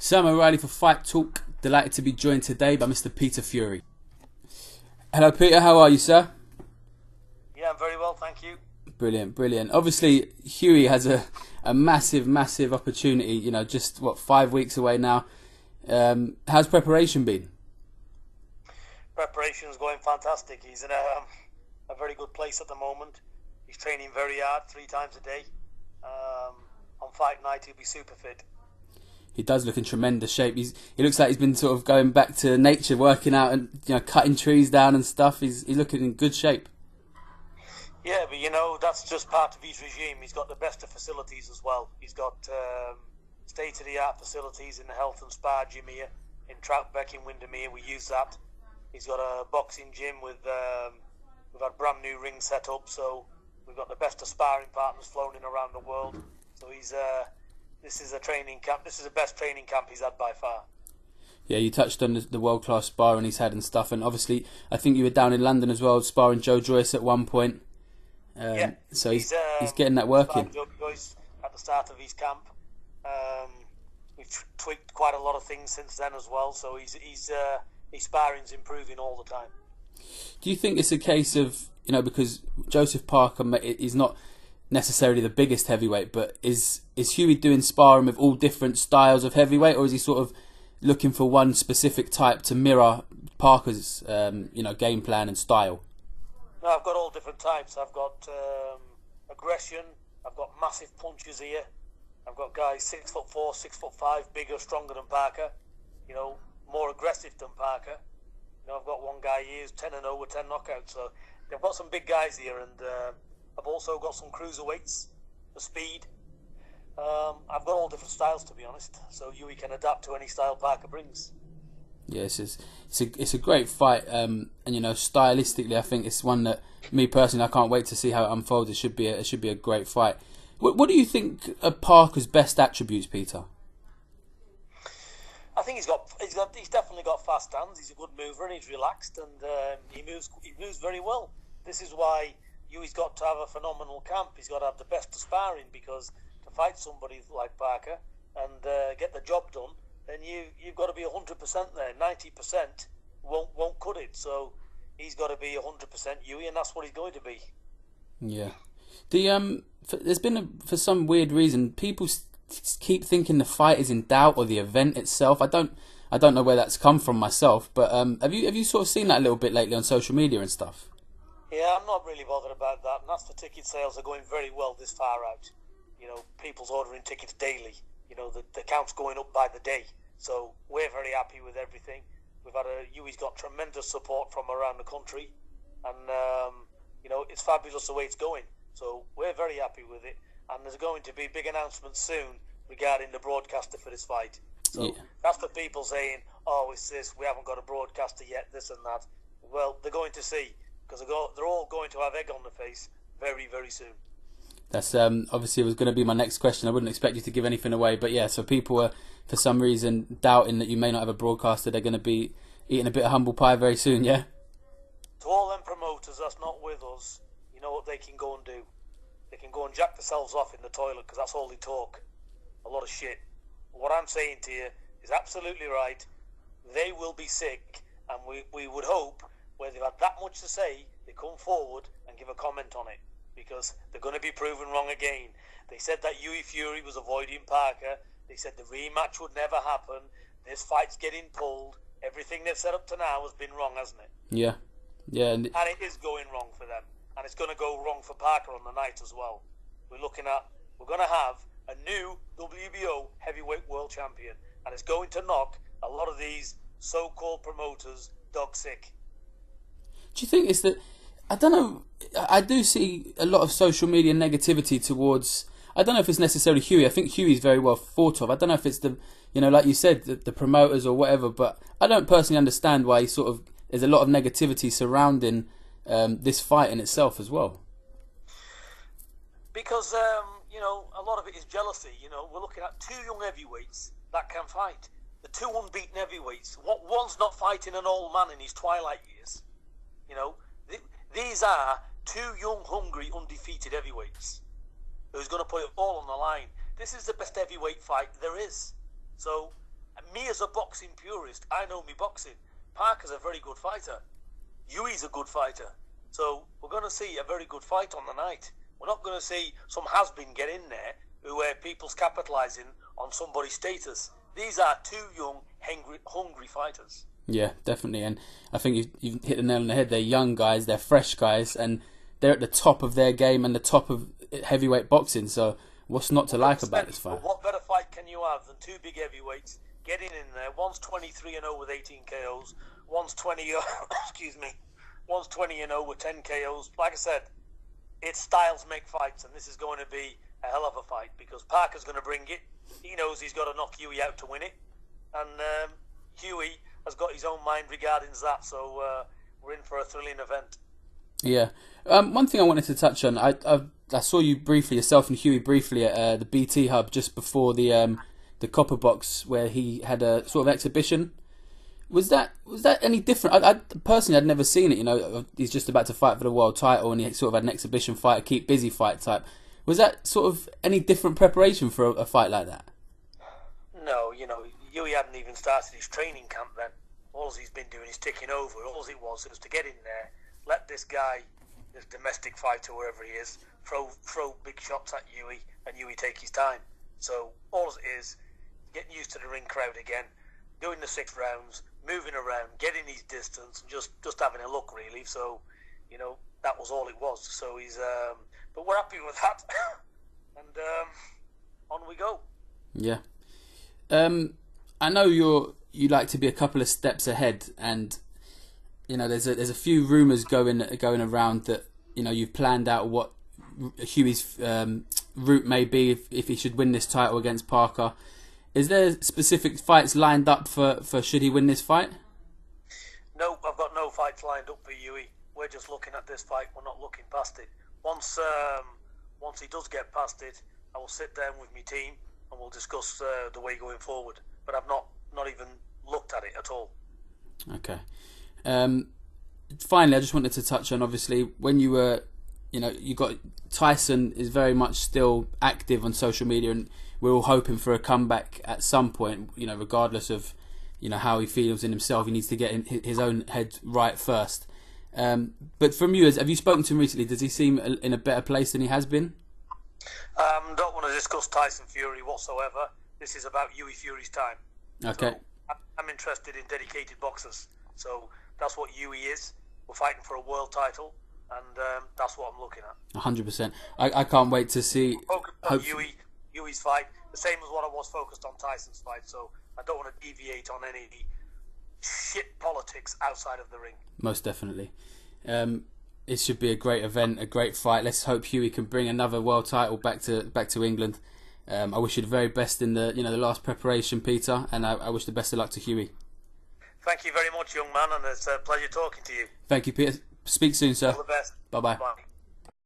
Sam O'Reilly for Fight Talk. Delighted to be joined today by Mr. Peter Fury. Hello, Peter. How are you, sir? Yeah, I'm very well, thank you. Brilliant, brilliant. Obviously, Hughie has a massive opportunity. You know, just 5 weeks away now. How's preparation been? Preparation's going fantastic. He's in a very good place at the moment. He's training very hard, 3 times a day. On fight night, he'll be super fit. He does look in tremendous shape. He looks like he's been sort of going back to nature, working out and cutting trees down and stuff. He's looking in good shape. Yeah, but that's just part of his regime. He's got the best of facilities as well. He's got state-of-the-art facilities in the health and spa gym here in Troutbeck in Windermere. We use that. He's got a boxing gym with we've had brand new rings set up, so we've got the best of sparring partners flown in around the world. So this is a training camp. This is the best training camp he's had by far. Yeah, you touched on the world-class sparring he's had and stuff, and obviously I think you were down in London as well, sparring Joe Joyce at one point. Yeah, so he's getting that work in. Joe Joyce at the start of his camp. We've tweaked quite a lot of things since then as well. So his sparring's improving all the time. Do you think it's a case of because Joseph Parker is not necessarily the biggest heavyweight, but is Hughie doing sparring with all different styles of heavyweight, or is he sort of looking for one specific type to mirror Parker's game plan and style? No, I've got all different types. I've got aggression. I've got massive punches here. I've got guys 6'4", 6'5", bigger, stronger than Parker. More aggressive than Parker. I've got one guy here who's 10-0 with 10 knockouts. So they've got some big guys here, and I've also got some cruiserweights for speed. I've got all different styles, to be honest. So Hughie can adapt to any style Parker brings. Yes, it's a great fight, and stylistically, I think it's one that me personally I can't wait to see how it unfolds. It should be a great fight. What do you think are Parker's best attributes, Peter? I think he's definitely got fast hands. He's a good mover and he's relaxed, and he moves very well. This is why Hughie's got to have a phenomenal camp. He's got to have the best of sparring, because to fight somebody like Parker and get the job done, then you've got to be 100% there. 90% won't cut it. So he's got to be 100% Hughie, and that's what he's going to be. Yeah. There's been for some weird reason people keep thinking the fight is in doubt, or the event itself. I don't know where that's come from myself, but have you sort of seen that a little bit lately on social media and stuff? Yeah, I'm not really bothered about that, and that's for ticket sales are going very well this far out. People's ordering tickets daily. The count's going up by the day, so we're very happy with everything. Hughie's got tremendous support from around the country, and it's fabulous the way it's going. So we're very happy with it, and there's going to be big announcements soon regarding the broadcaster for this fight. So That's for people saying, "Oh, it's this. We haven't got a broadcaster yet. This and that." Well, they're going to see, because they're all going to have egg on their face very, very soon. That's obviously was going to be my next question. I wouldn't expect you to give anything away, but yeah. So people are for some reason doubting that you may not have a broadcaster. They're going to be eating a bit of humble pie very soon. Yeah. To all them promoters that's not with us, you know what they can go and do? They can go and jack themselves off in the toilet, because that's all they talk. A lot of shit. What I'm saying to you is absolutely right. They will be sick, and we would hope, where they've had that much to say, they come forward and give a comment on it, because they're going to be proven wrong again. They said that Hughie Fury was avoiding Parker. They said the rematch would never happen. This fight's getting pulled. Everything they've said up to now has been wrong, hasn't it? Yeah. And it is going wrong for them. And it's going to go wrong for Parker on the night as well. We're going to have a new WBO heavyweight world champion, and it's going to knock a lot of these so-called promoters dog sick. Do you think it's that? I don't know. I do see a lot of social media negativity towards. I don't know if it's necessarily Hughie. I think Hughie's very well thought of. I don't know if it's the, like you said, the promoters or whatever. But I don't personally understand why there's a lot of negativity surrounding this fight in itself as well. Because a lot of it is jealousy. We're looking at 2 young heavyweights that can fight. The 2 unbeaten heavyweights. One's not fighting an old man in his twilight years. These are 2 young, hungry, undefeated heavyweights who's going to put it all on the line. This is the best heavyweight fight there is. So Me as a boxing purist, I know me boxing. Parker's a very good fighter. Hughie's a good fighter. So we're going to see a very good fight on the night. We're not going to see some has-been get in there where people's capitalising on somebody's status. These are two young, hungry fighters. Yeah, definitely. And I think you've hit the nail on the head. They're young guys, they're fresh guys, and they're at the top of their game and the top of heavyweight boxing. So what's not to like about this fight? What better fight can you have than two big heavyweights getting in there? One's 23-0 with 18 KOs. One's 20. Excuse me. One's 20-0 with 10 KOs. Like I said, it's styles make fights, and this is going to be a hell of a fight because Parker's going to bring it. He knows he's got to knock Hughie out to win it, and Hughie has got his own mind regarding that. So we're in for a thrilling event. Yeah. One thing I wanted to touch on, I saw you briefly, yourself and Hughie briefly at the BT Hub just before the Copper Box, where he had a sort of exhibition. Was that any different? I personally, I'd never seen it. You know, he's just about to fight for the world title, and he sort of had an exhibition fight, a keep busy fight type. Was that sort of any different preparation for a fight like that? No, you know, Hughie hadn't even started his training camp then. All he's been doing is ticking over. All it was to get in there, let this guy, this domestic fighter, wherever he is, throw big shots at Hughie, and Hughie take his time. So all it is, getting used to the ring crowd again, doing the 6 rounds, moving around, getting his distance, and just having a look really. So, you know, that was all it was. So he's, but we're happy with that, and on we go. Yeah. I know you like to be a couple of steps ahead, and you know there's a few rumours going around that you know you've planned out what Hughie's route may be if he should win this title against Parker. Is there specific fights lined up for should he win this fight? No, I've got no fights lined up for Hughie. We're just looking at this fight. We're not looking past it. Once he does get past it, I will sit down with my team and we'll discuss the way going forward. But I've not even looked at it at all. Okay. Finally, I just wanted to touch on, obviously, when you were, you know, you got Tyson is very much still active on social media, and we're all hoping for a comeback at some point. You know, regardless of, you know, how he feels in himself, he needs to get in his own head right first. But from you, have you spoken to him recently? Does he seem in a better place than he has been? Don't want to discuss Tyson Fury whatsoever. This is about Hughie Fury's time. Okay. So I'm interested in dedicated boxers. So that's what Hughie is. We're fighting for a world title, and that's what I'm looking at. 100%. I can't wait to see. Focused on Hughie's fight, the same as what I was focused on Tyson's fight. So I don't want to deviate on any shit politics outside of the ring. Most definitely. It should be a great event, a great fight. Let's hope Hughie can bring another world title back to England. I wish you the very best in the last preparation, Peter, and I wish the best of luck to Hughie. Thank you very much, young man, and it's a pleasure talking to you. Thank you, Peter. Speak soon, sir. All the best. Bye-bye. Bye.